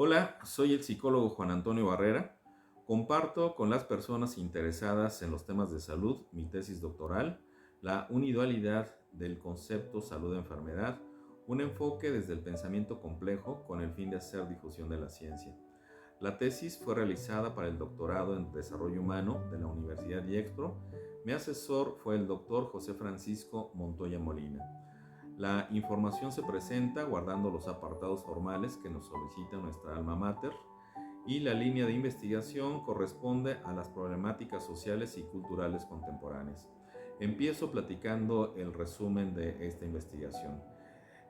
Hola, soy el psicólogo Juan Antonio Barrera. Comparto con las personas interesadas en los temas de salud mi tesis doctoral, la unidualidad del concepto salud-enfermedad, un enfoque desde el pensamiento complejo con el fin de hacer difusión de la ciencia. La tesis fue realizada para el doctorado en Desarrollo Humano de la Universidad IEXPRO. Mi asesor fue el doctor José Francisco Montoya Molina. La información se presenta guardando los apartados formales que nos solicita nuestra alma mater y la línea de investigación corresponde a las problemáticas sociales y culturales contemporáneas. Empiezo platicando el resumen de esta investigación.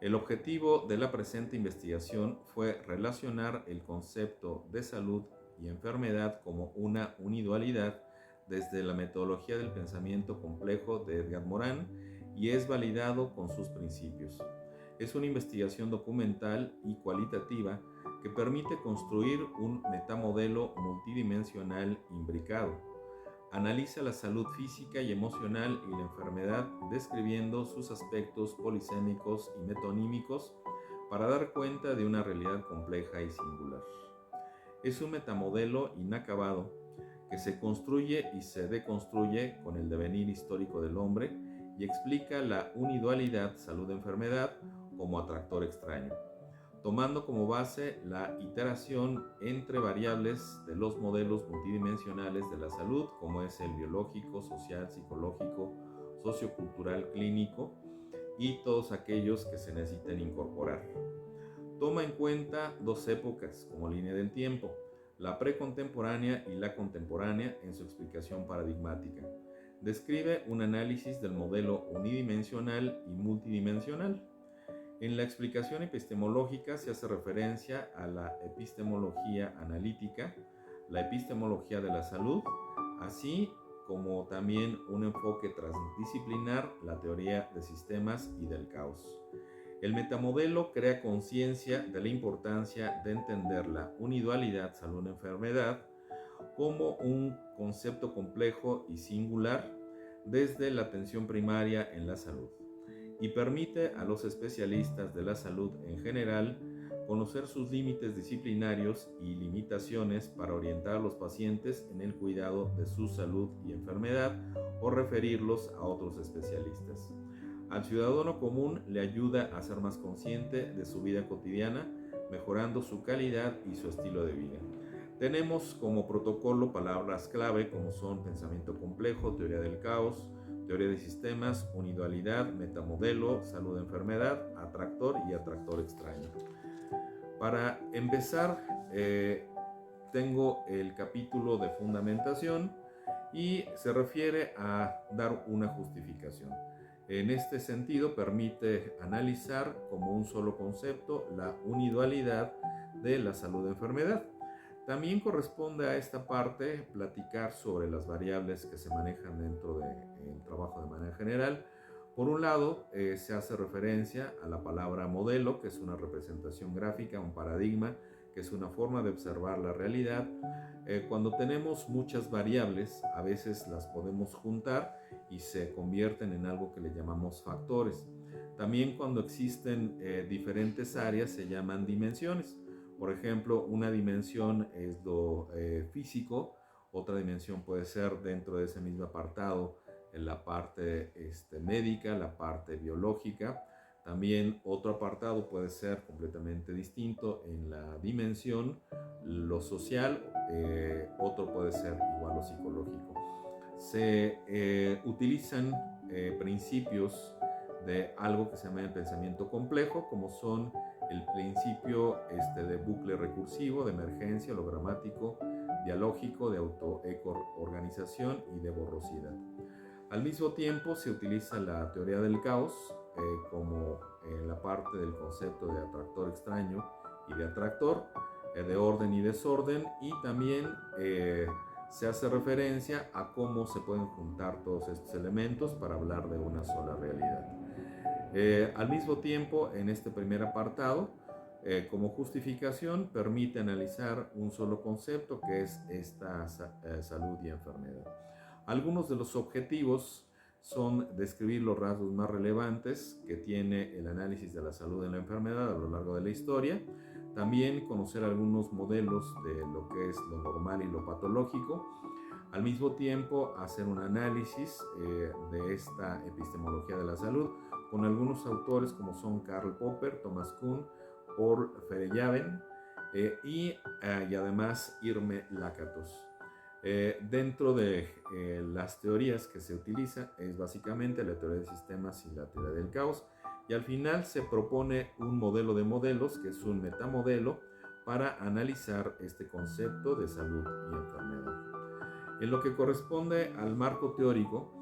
El objetivo de la presente investigación fue relacionar el concepto de salud y enfermedad como una unidualidad desde la metodología del pensamiento complejo de Edgar Morin y es validado con sus principios. Es una investigación documental y cualitativa que permite construir un metamodelo multidimensional imbricado. Analiza la salud física y emocional y la enfermedad describiendo sus aspectos polisémicos y metonímicos para dar cuenta de una realidad compleja y singular. Es un metamodelo inacabado que se construye y se deconstruye con el devenir histórico del hombre y explica la unidualidad salud-enfermedad como atractor extraño, tomando como base la iteración entre variables de los modelos multidimensionales de la salud, como es el biológico, social, psicológico, sociocultural, clínico y todos aquellos que se necesiten incorporar. Toma en cuenta dos épocas como línea del tiempo, la precontemporánea y la contemporánea en su explicación paradigmática. Describe un análisis del modelo unidimensional y multidimensional. En la explicación epistemológica se hace referencia a la epistemología analítica, la epistemología de la salud, así como también un enfoque transdisciplinar, la teoría de sistemas y del caos. El metamodelo crea conciencia de la importancia de entender la unidualidad salud-enfermedad como un concepto complejo y singular desde la atención primaria en la salud y permite a los especialistas de la salud en general conocer sus límites disciplinarios y limitaciones para orientar a los pacientes en el cuidado de su salud y enfermedad o referirlos a otros especialistas. Al ciudadano común le ayuda a ser más consciente de su vida cotidiana, mejorando su calidad y su estilo de vida. Tenemos como protocolo palabras clave como son pensamiento complejo, teoría del caos, teoría de sistemas, unidualidad, metamodelo, salud-enfermedad, atractor y atractor extraño. Para empezar, tengo el capítulo de fundamentación y se refiere a dar una justificación. En este sentido, permite analizar como un solo concepto la unidualidad de la salud-enfermedad. También corresponde a esta parte platicar sobre las variables que se manejan dentro del trabajo de manera general. Por un lado, se hace referencia a la palabra modelo, que es una representación gráfica, un paradigma, que es una forma de observar la realidad. Cuando tenemos muchas variables, a veces las podemos juntar y se convierten en algo que le llamamos factores. También cuando existen diferentes áreas se llaman dimensiones. Por ejemplo, una dimensión es lo físico, otra dimensión puede ser dentro de ese mismo apartado en la parte médica, la parte biológica. También otro apartado puede ser completamente distinto en la dimensión, lo social, otro puede ser igual lo psicológico. Se utilizan principios de algo que se llama el pensamiento complejo, como son el principio de bucle recursivo, de emergencia, hologramático, dialógico, de autoorganización y de borrosidad. Al mismo tiempo se utiliza la teoría del caos como la parte del concepto de atractor extraño y de atractor, de orden y desorden, y también se hace referencia a cómo se pueden juntar todos estos elementos para hablar de una sola realidad. Al mismo tiempo, en este primer apartado, como justificación, permite analizar un solo concepto que es esta salud y enfermedad. Algunos de los objetivos son describir los rasgos más relevantes que tiene el análisis de la salud en la enfermedad a lo largo de la historia. también conocer algunos modelos de lo que es lo normal y lo patológico, al mismo tiempo hacer un análisis de esta epistemología de la salud con algunos autores como son Karl Popper, Thomas Kuhn, Paul Feyerabend y además Irme Lakatos. Dentro de las teorías que se utiliza es básicamente la teoría de sistemas y la teoría del caos, y al final se propone un modelo de modelos que es un metamodelo para analizar este concepto de salud y enfermedad. En lo que corresponde al marco teórico,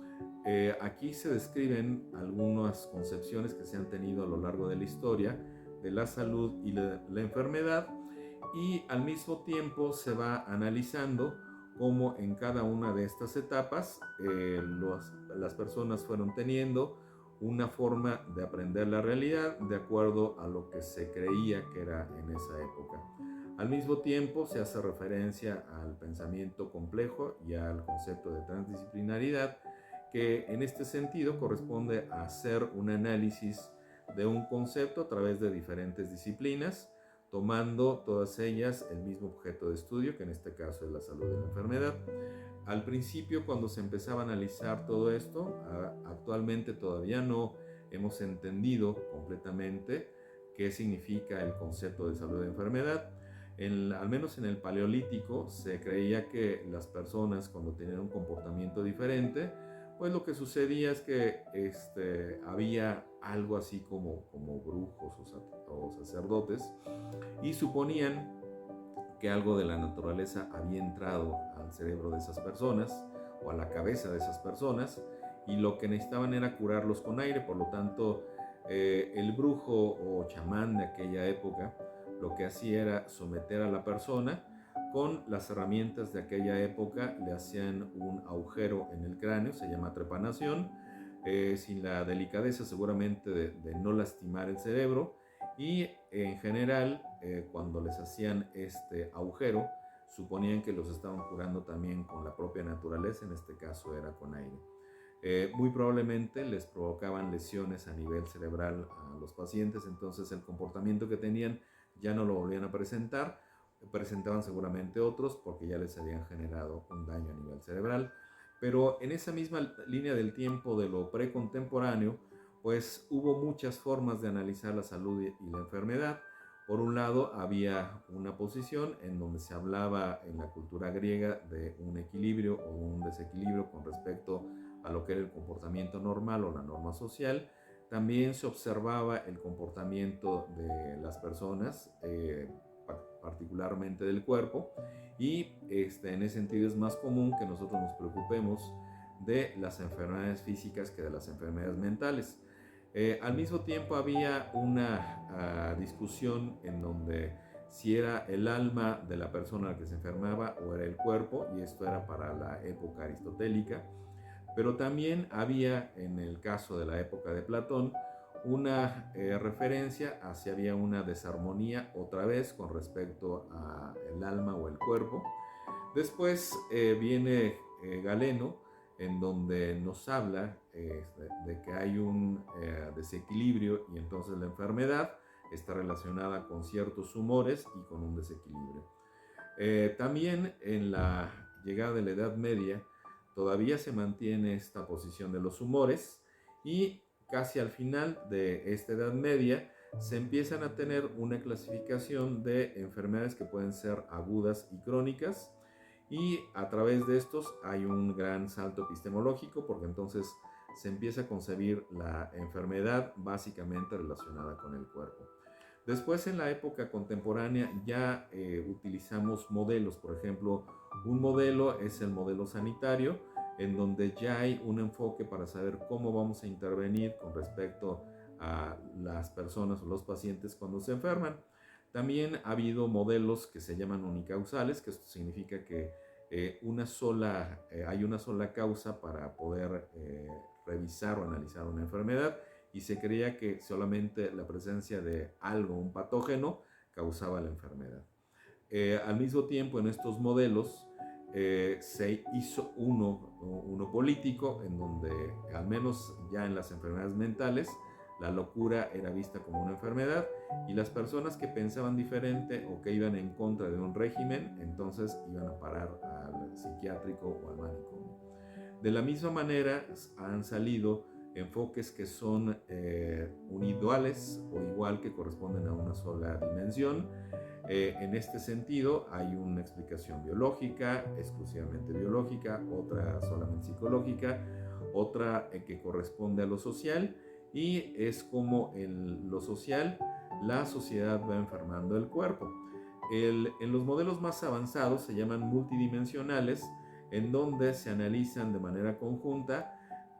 aquí se describen algunas concepciones que se han tenido a lo largo de la historia de la salud y la enfermedad, y al mismo tiempo se va analizando cómo en cada una de estas etapas las personas fueron teniendo una forma de aprender la realidad de acuerdo a lo que se creía que era en esa época. Al mismo tiempo se hace referencia al pensamiento complejo y al concepto de transdisciplinaridad, que en este sentido corresponde a hacer un análisis de un concepto a través de diferentes disciplinas, tomando todas ellas el mismo objeto de estudio, que en este caso es la salud y la enfermedad. Al principio, cuando se empezaba a analizar todo esto, actualmente todavía no hemos entendido completamente qué significa el concepto de salud y enfermedad. Al menos en el Paleolítico se creía que las personas, cuando tenían un comportamiento diferente, pues lo que sucedía es que había algo así como brujos o sacerdotes, y suponían que algo de la naturaleza había entrado al cerebro de esas personas o a la cabeza de esas personas, y lo que necesitaban era curarlos con aire. Por lo tanto, el brujo o chamán de aquella época lo que hacía era someter a la persona con las herramientas de aquella época, le hacían un agujero en el cráneo, se llama trepanación, sin la delicadeza seguramente de no lastimar el cerebro, y en general cuando les hacían este agujero suponían que los estaban curando también con la propia naturaleza, en este caso era con aire. Muy probablemente les provocaban lesiones a nivel cerebral a los pacientes, entonces el comportamiento que tenían ya no lo volvían a presentar, presentaban seguramente otros porque ya les habían generado un daño a nivel cerebral. Pero en esa misma línea del tiempo de lo precontemporáneo, pues hubo muchas formas de analizar la salud y la enfermedad. Por un lado, había una posición en donde se hablaba en la cultura griega de un equilibrio o un desequilibrio con respecto a lo que era el comportamiento normal o la norma social. También se observaba el comportamiento de las personas, particularmente del cuerpo, y en ese sentido es más común que nosotros nos preocupemos de las enfermedades físicas que de las enfermedades mentales. Al mismo tiempo había una discusión en donde si era el alma de la persona la que se enfermaba o era el cuerpo, y esto era para la época aristotélica. Pero también había, en el caso de la época de Platón, una referencia a si había una desarmonía otra vez con respecto al alma o el cuerpo. Después viene Galeno, en donde nos habla de que hay un desequilibrio, y entonces la enfermedad está relacionada con ciertos humores y con un desequilibrio. También en la llegada de la Edad Media todavía se mantiene esta posición de los humores, y casi al final de esta Edad Media se empiezan a tener una clasificación de enfermedades que pueden ser agudas y crónicas, y a través de estos hay un gran salto epistemológico, porque entonces se empieza a concebir la enfermedad básicamente relacionada con el cuerpo. Después, en la época contemporánea, ya utilizamos modelos. Por ejemplo, un modelo es el modelo sanitario, en donde ya hay un enfoque para saber cómo vamos a intervenir con respecto a las personas o los pacientes cuando se enferman. También ha habido modelos que se llaman unicausales, que esto significa que hay una sola causa para poder revisar o analizar una enfermedad, y se creía que solamente la presencia de algo, un patógeno, causaba la enfermedad. Al mismo tiempo, en estos modelos se hizo uno político, en donde, al menos ya en las enfermedades mentales, la locura era vista como una enfermedad, y las personas que pensaban diferente o que iban en contra de un régimen, entonces iban a parar al psiquiátrico o al manicomio. De la misma manera han salido enfoques que son uniduales o igual, que corresponden a una sola dimensión. En este sentido hay una explicación biológica, exclusivamente biológica, otra solamente psicológica, otra que corresponde a lo social, y es como en lo social la sociedad va enfermando el cuerpo. En los modelos más avanzados se llaman multidimensionales, en donde se analizan de manera conjunta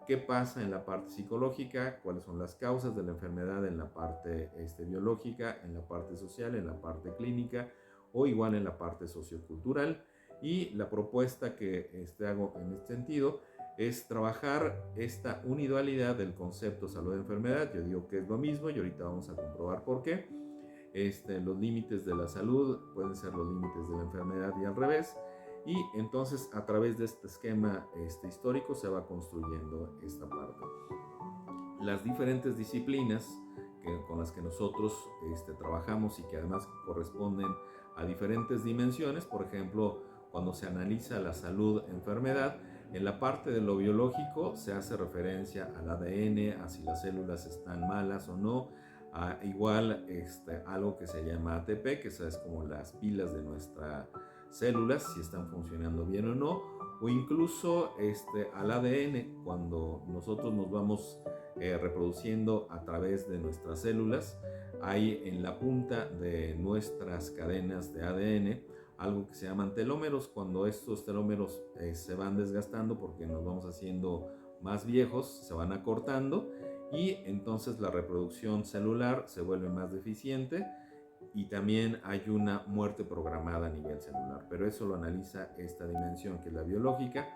qué pasa en la parte psicológica, cuáles son las causas de la enfermedad en la parte biológica, en la parte social, en la parte clínica o igual en la parte sociocultural. Y la propuesta que hago en este sentido es trabajar esta unidualidad del concepto salud-enfermedad. Yo digo que es lo mismo y ahorita vamos a comprobar por qué. Los límites de la salud pueden ser los límites de la enfermedad y al revés. Y entonces a través de este esquema histórico se va construyendo esta parte. Las diferentes disciplinas con las que nosotros trabajamos y que además corresponden a diferentes dimensiones, por ejemplo, cuando se analiza la salud-enfermedad, en la parte de lo biológico se hace referencia al ADN, a si las células están malas o no, a igual algo que se llama ATP, que es como las pilas de nuestras células, si están funcionando bien o no, o incluso al ADN, cuando nosotros nos vamos reproduciendo a través de nuestras células, hay en la punta de nuestras cadenas de ADN algo que se llaman telómeros. Cuando estos telómeros se van desgastando porque nos vamos haciendo más viejos, se van acortando y entonces la reproducción celular se vuelve más deficiente y también hay una muerte programada a nivel celular, pero eso lo analiza esta dimensión que es la biológica.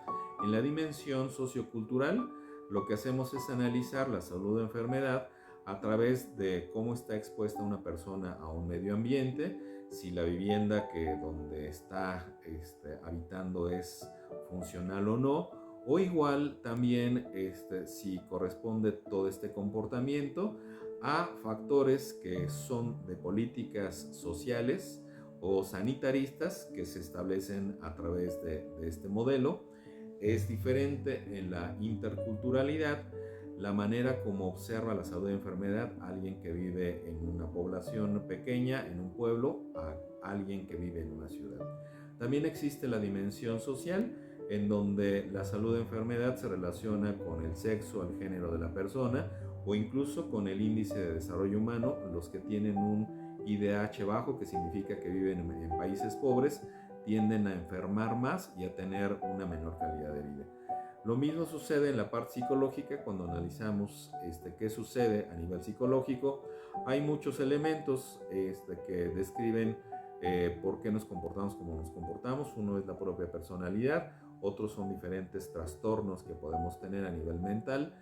En la dimensión sociocultural, lo que hacemos es analizar la salud o enfermedad a través de cómo está expuesta una persona a un medio ambiente, si la vivienda donde está habitando es funcional o no, o igual también si corresponde todo este comportamiento a factores que son de políticas sociales o sanitaristas que se establecen a través de este modelo. Es diferente en la interculturalidad la manera como observa la salud y enfermedad alguien que vive en una población pequeña, en un pueblo, a alguien que vive en una ciudad. También existe la dimensión social, en donde la salud y enfermedad se relaciona con el sexo, el género de la persona o incluso con el índice de desarrollo humano. Los que tienen un IDH bajo, que significa que viven en países pobres, tienden a enfermar más y a tener una menor calidad de vida. Lo mismo sucede en la parte psicológica. Cuando analizamos qué sucede a nivel psicológico, hay muchos elementos que describen por qué nos comportamos como nos comportamos. Uno es la propia personalidad, otros son diferentes trastornos que podemos tener a nivel mental,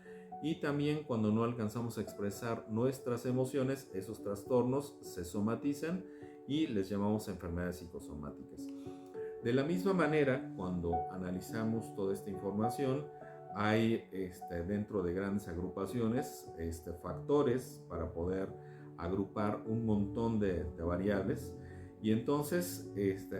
y también cuando no alcanzamos a expresar nuestras emociones, esos trastornos se somatizan y les llamamos enfermedades psicosomáticas. De la misma manera, cuando analizamos toda esta información, hay dentro de grandes agrupaciones factores para poder agrupar un montón de variables, y entonces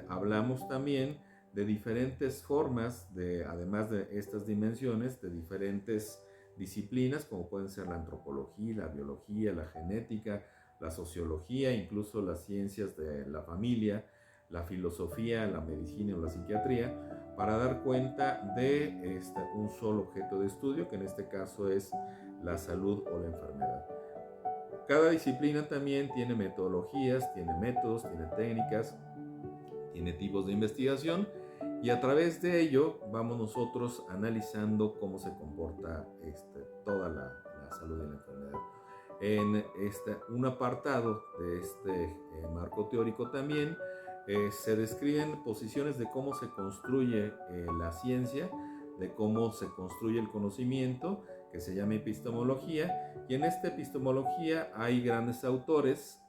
hablamos también de diferentes formas, además de estas dimensiones, de diferentes disciplinas como pueden ser la antropología, la biología, la genética, la sociología, incluso las ciencias de la familia, la filosofía, la medicina o la psiquiatría, para dar cuenta de un solo objeto de estudio, que en este caso es la salud o la enfermedad. Cada disciplina también tiene metodologías, tiene métodos, tiene técnicas, tiene tipos de investigación, y a través de ello vamos nosotros analizando cómo se comporta toda la salud y la enfermedad. En un apartado de marco teórico también se describen posiciones de cómo se construye la ciencia, de cómo se construye el conocimiento, que se llama epistemología, y en esta epistemología hay grandes autores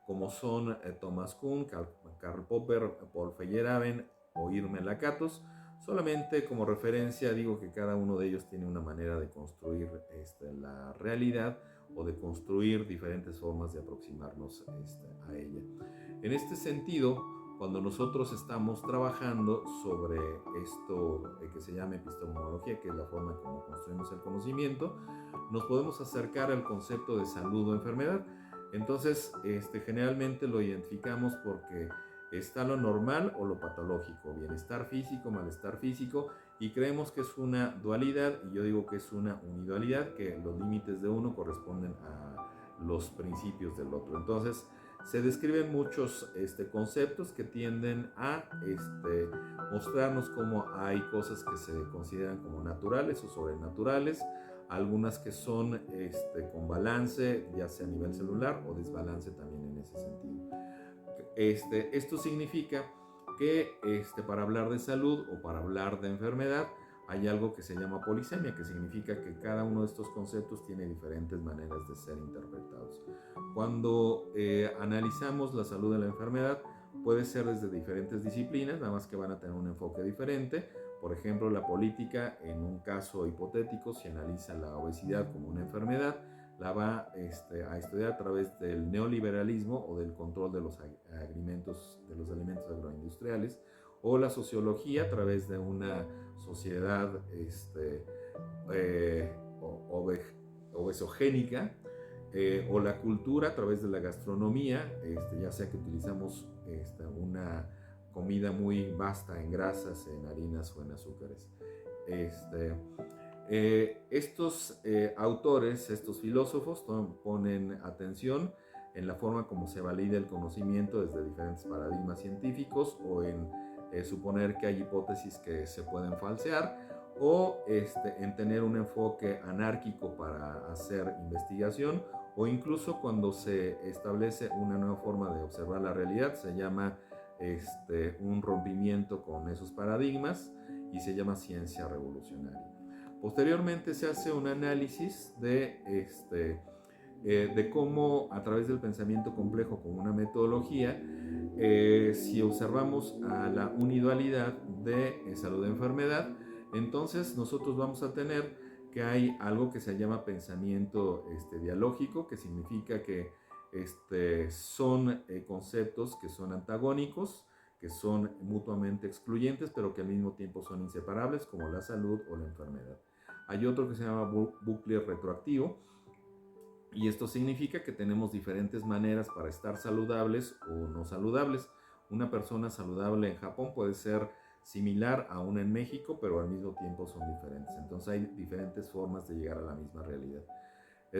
como son Thomas Kuhn, Karl Popper, Paul Feyerabend o Irma Lakatos. Solamente como referencia digo que cada uno de ellos tiene una manera de construir la realidad o de construir diferentes formas de aproximarnos a ella. En este sentido, cuando nosotros estamos trabajando sobre esto que se llama epistemología, que es la forma en cómo construimos el conocimiento, nos podemos acercar al concepto de salud o enfermedad. Entonces, generalmente lo identificamos porque está lo normal o lo patológico, bienestar físico, malestar físico, y creemos que es una dualidad, y yo digo que es una unidualidad, que los límites de uno corresponden a los principios del otro. Entonces, se describen muchos conceptos que tienden a mostrarnos cómo hay cosas que se consideran como naturales o sobrenaturales, algunas que son con balance, ya sea a nivel celular, o desbalance también en ese sentido. Esto significa que para hablar de salud o para hablar de enfermedad hay algo que se llama polisemia, que significa que cada uno de estos conceptos tiene diferentes maneras de ser interpretados. Cuando analizamos la salud de la enfermedad, puede ser desde diferentes disciplinas, nada más que van a tener un enfoque diferente. Por ejemplo, la política, en un caso hipotético, si analiza la obesidad como una enfermedad, la va a estudiar a través del neoliberalismo o del control de los alimentos agroindustriales, o la sociología a través de una sociedad obesogénica, o la cultura a través de la gastronomía, ya sea que utilizamos una comida muy vasta en grasas, en harinas o en azúcares. Estos autores, estos filósofos, ponen atención en la forma como se valida el conocimiento desde diferentes paradigmas científicos, o en suponer que hay hipótesis que se pueden falsear, o en tener un enfoque anárquico para hacer investigación, o incluso cuando se establece una nueva forma de observar la realidad, se llama un rompimiento con esos paradigmas y se llama ciencia revolucionaria. Posteriormente se hace un análisis de cómo, a través del pensamiento complejo como una metodología, si observamos a la unidualidad de salud e enfermedad, entonces nosotros vamos a tener que hay algo que se llama pensamiento dialógico, que significa que son conceptos que son antagónicos, que son mutuamente excluyentes, pero que al mismo tiempo son inseparables, como la salud o la enfermedad. Hay otro que se llama bucle retroactivo, y esto significa que tenemos diferentes maneras para estar saludables o no saludables. Una persona saludable en Japón puede ser similar a una en México, pero al mismo tiempo son diferentes. Entonces hay diferentes formas de llegar a la misma realidad.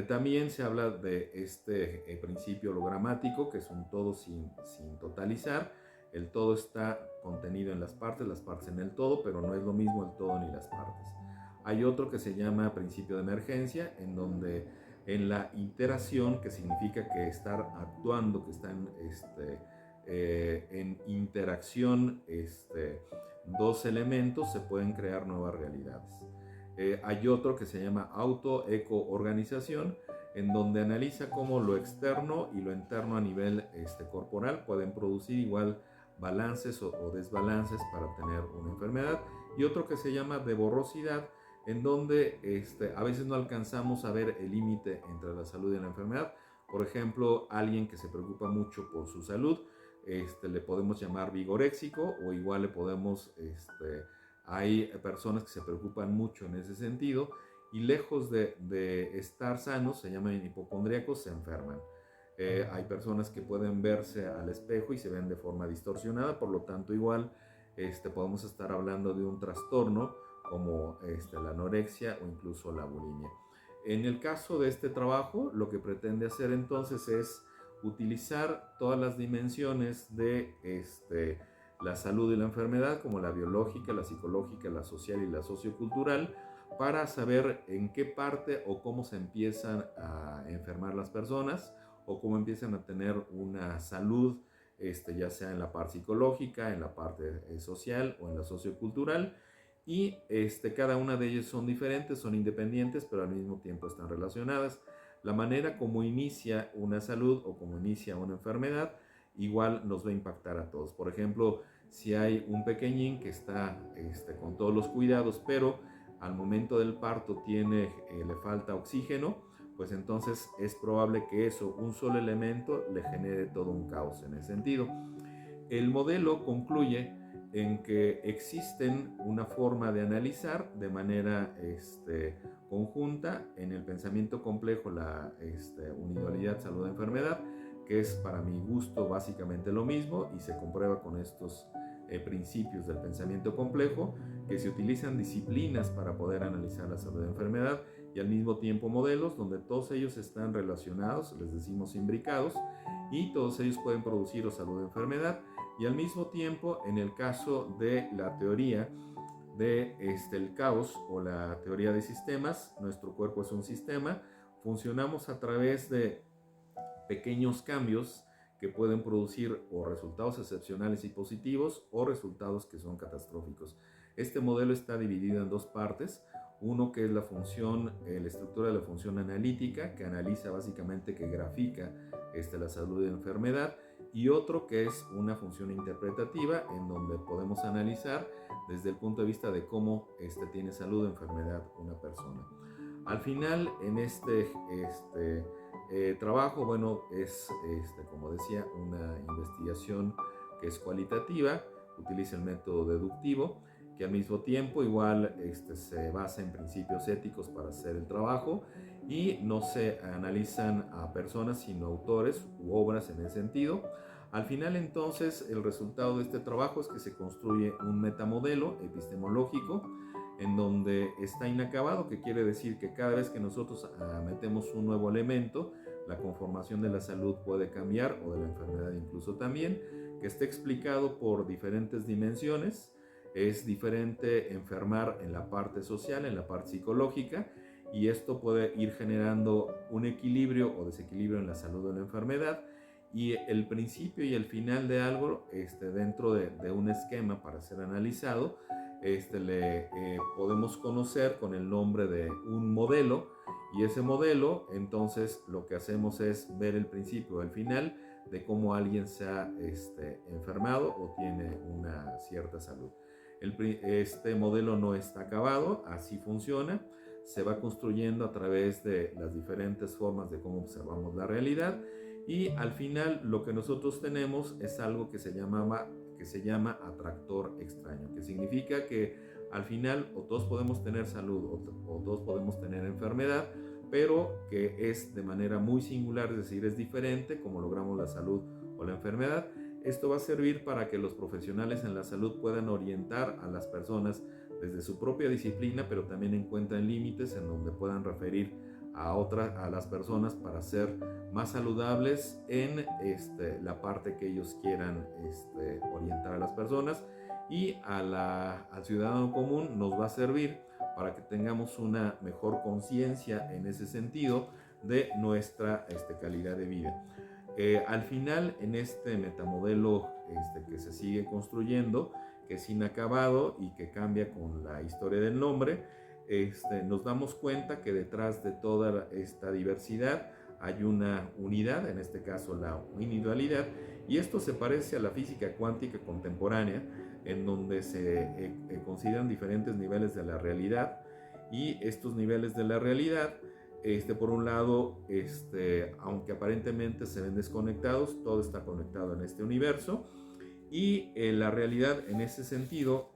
También se habla de este principio hologramático, que es un todo sin totalizar. El todo está contenido en las partes en el todo, pero no es lo mismo el todo ni las partes. Hay otro que se llama principio de emergencia, en donde en la iteración, que significa que estar actuando, que están en interacción dos elementos, se pueden crear nuevas realidades. Hay otro que se llama auto-eco-organización, en donde analiza cómo lo externo y lo interno a nivel corporal pueden producir igual balances o desbalances para tener una enfermedad. Y otro que se llama de borrosidad, en donde a veces no alcanzamos a ver el límite entre la salud y la enfermedad. Por ejemplo, alguien que se preocupa mucho por su salud, le podemos llamar vigoréxico, o igual le podemos, hay personas que se preocupan mucho en ese sentido, y lejos de estar sanos, se llaman hipocondríacos, se enferman. Hay personas que pueden verse al espejo y se ven de forma distorsionada, por lo tanto igual podemos estar hablando de un trastorno como la anorexia o incluso la bulimia. En el caso de este trabajo, lo que pretende hacer entonces es utilizar todas las dimensiones de la salud y la enfermedad, como la biológica, la psicológica, la social y la sociocultural, para saber en qué parte o cómo se empiezan a enfermar las personas, o cómo empiezan a tener una salud, ya sea en la parte psicológica, en la parte social o en la sociocultural. Y cada una de ellas son diferentes, son independientes, pero al mismo tiempo están relacionadas. La manera como inicia una salud o como inicia una enfermedad igual nos va a impactar a todos. Por ejemplo, si hay un pequeñín que está con todos los cuidados, pero al momento del parto le falta oxígeno, pues entonces es probable que eso, un solo elemento, le genere todo un caos en ese sentido. El modelo concluye en que existen una forma de analizar de manera conjunta en el pensamiento complejo la unidualidad salud-enfermedad, que es para mi gusto básicamente lo mismo y se comprueba con estos principios del pensamiento complejo, que se utilizan disciplinas para poder analizar la salud-enfermedad y al mismo tiempo modelos donde todos ellos están relacionados, les decimos imbricados, y todos ellos pueden producir o salud-enfermedad. Y al mismo tiempo, en el caso de la teoría de el caos o la teoría de sistemas, nuestro cuerpo es un sistema, funcionamos a través de pequeños cambios que pueden producir o resultados excepcionales y positivos o resultados que son catastróficos. Este modelo está dividido en dos partes. Uno que es la función, la estructura de la función analítica, que analiza básicamente, que grafica la salud y la enfermedad, y otro que es una función interpretativa, en donde podemos analizar desde el punto de vista de cómo tiene salud o enfermedad una persona. Al final, en trabajo, bueno, es, como decía, una investigación que es cualitativa, utiliza el método deductivo, que al mismo tiempo igual se basa en principios éticos para hacer el trabajo y no se analizan a personas sino autores u obras en ese sentido. Al final entonces el resultado de este trabajo es que se construye un metamodelo epistemológico en donde está inacabado, que quiere decir que cada vez que nosotros metemos un nuevo elemento, la conformación de la salud puede cambiar, o de la enfermedad incluso también, que está explicado por diferentes dimensiones. Es diferente enfermar en la parte social, en la parte psicológica, y esto puede ir generando un equilibrio o desequilibrio en la salud o la enfermedad, y el principio y el final de algo dentro de un esquema para ser analizado, podemos conocer con el nombre de un modelo, y ese modelo entonces lo que hacemos es ver el principio o el final de cómo alguien se ha enfermado o tiene una cierta salud. Este modelo no está acabado, así funciona, se va construyendo a través de las diferentes formas de cómo observamos la realidad, y al final lo que nosotros tenemos es algo que se llama atractor extraño, que significa que al final o todos podemos tener salud o todos podemos tener enfermedad, pero que es de manera muy singular, es decir, es diferente como logramos la salud o la enfermedad. Esto va a servir para que los profesionales en la salud puedan orientar a las personas desde su propia disciplina, pero también encuentran límites en donde puedan referir a las personas para ser más saludables en la parte que ellos quieran orientar a las personas, y al ciudadano común nos va a servir para que tengamos una mejor conciencia en ese sentido de nuestra calidad de vida. Al final, en este metamodelo que se sigue construyendo, que es inacabado y que cambia con la historia del nombre, nos damos cuenta que detrás de toda esta diversidad hay una unidad, en este caso la individualidad, y esto se parece a la física cuántica contemporánea, en donde se consideran diferentes niveles de la realidad, y estos niveles de la realidad, por un lado, aunque aparentemente se ven desconectados, todo está conectado en este universo, y la realidad en ese sentido,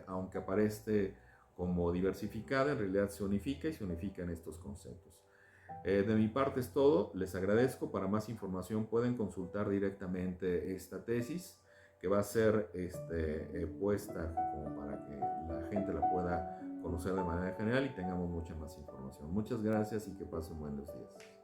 aunque aparece como diversificada, en realidad se unifica, y se unifica en estos conceptos. De mi parte es todo, les agradezco. Para más información pueden consultar directamente esta tesis, que va a ser puesta como para que la gente la pueda conocer de manera general y tengamos mucha más información. Muchas gracias y que pasen buenos días.